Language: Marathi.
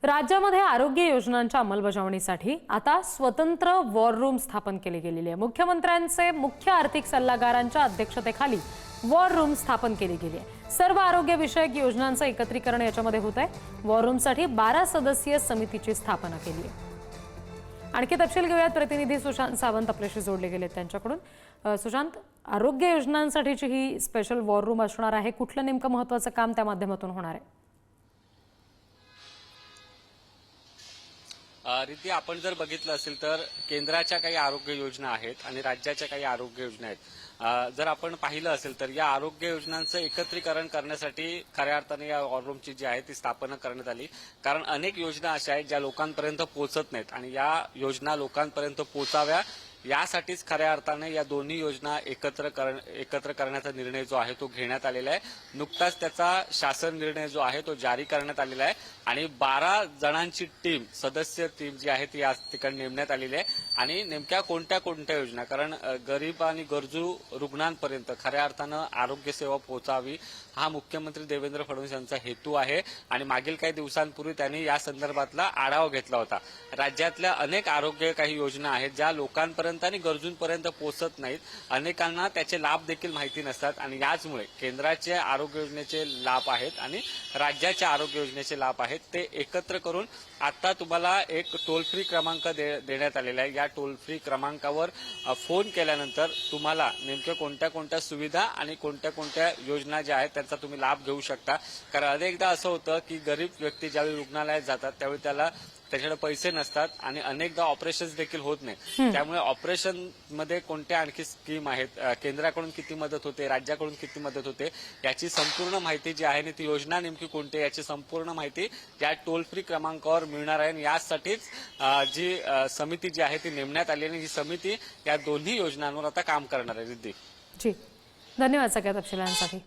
राज्यामध्ये आरोग्य योजनांच्या अंमलबजावणीसाठी आता स्वतंत्र वॉर रूम स्थापन केली गेलेली आहे। मुख्यमंत्र्यांचे मुख्य आर्थिक सल्लागारांच्या अध्यक्षतेखाली वॉर रूम स्थापन केली गेली आहे। सर्व आरोग्य विषयक योजनांचं एकत्रीकरण याच्यामध्ये होत आहे। वॉर रूमसाठी 12 सदस्यीय समितीची स्थापना केली आहे। आणखी तपशील घेऊयात, प्रतिनिधी सुशांत सावंत आपल्याशी जोडले गेले त्यांच्याकडून। सुशांत, आरोग्य योजनांसाठीची ही स्पेशल वॉर रूम असणार आहे, कुठलं नेमकं महत्त्वाचं काम त्या माध्यमातून होणार आहे? रिद्धी, आपण जर बघितलं असेल तर केंद्राच्या काही आरोग्य योजना आहेत आणि राज्याच्या काही आरोग्य योजना आहेत। जर आपण पाहिलं असेल तर या आरोग्य योजनांचं एकत्रीकरण करण्यासाठी खऱ्या अर्थाने या वॉर रूमची जी आहे ती स्थापना करण्यात आली। कारण अनेक योजना अशा आहेत ज्या लोकांपर्यंत पोहोचत नाहीत आणि या योजना लोकांपर्यंत पोहोचाव्या यासाठीच खऱ्या अर्थाने या दोन्ही योजना एकत्र करण्याचा निर्णय जो आहे तो घेण्यात आलेला आहे। नुकताच त्याचा शासन निर्णय जो आहे तो जारी करण्यात आलेला आहे आणि 12 जणांची टीम, सदस्य टीम जी आहे ती आज ठिकाणी नेमण्यात आलेली आहे। आणि नेमक्या कोणत्या योजना, कारण गरीब आणि गरजू रुग्णांपर्यंत खऱ्या अर्थानं आरोग्य सेवा पोहोचावी हा मुख्यमंत्री देवेंद्र फडणवीस यांचा हेतू आहे। आणि मागील काही दिवसांपूर्वी त्यांनी या संदर्भातला आढावा घेतला होता। राज्यातल्या अनेक आरोग्य काही योजना आहेत ज्या लोकांपर्यंत आणि गरजूंपर्यंत पोहोचत नाहीत, अनेकांना त्याचे लाभ देखील माहिती नसतात आणि याचमुळे केंद्राचे आरोग्य योजनेचे लाभ आहेत आणि राज्याच्या आरोग्य योजनेचे लाभ आहेत ते एकत्र करून आता तुम्हाला एक टोल फ्री क्रमांक देण्यात आलेला आहे। या टोल फ्री क्रमांकावर फोन केल्यानंतर तुम्हाला नेमक्या कोणत्या सुविधा आणि कोणत्या योजना ज्या आहेत त्यांचा तुम्ही लाभ घेऊ शकता। कारण अनेकदा असं होतं की गरीब व्यक्ती ज्यावेळी रुग्णालयात जातात त्यावेळी त्याच्याकडे पैसे नसतात आणि अनेकदा ऑपरेशन्स देखील होत नाही। त्यामुळे ऑपरेशन मध्ये कोणत्या आणखी स्कीम आहेत, केंद्राकडून किती मदत होते, राज्याकडून किती मदत होते, याची संपूर्ण माहिती जी आहे ती योजना नेमकी कोणती याची संपूर्ण माहिती या टोल फ्री क्रमांकावर मिळणार आहे। यासाठीच जी समिती जी आहे ती नेमण्यात आली आणि ही समिती या दोन्ही योजनांवर आता काम करणार आहे। रिद्धी जी, धन्यवाद सगळ्या तपशिलांसाठी।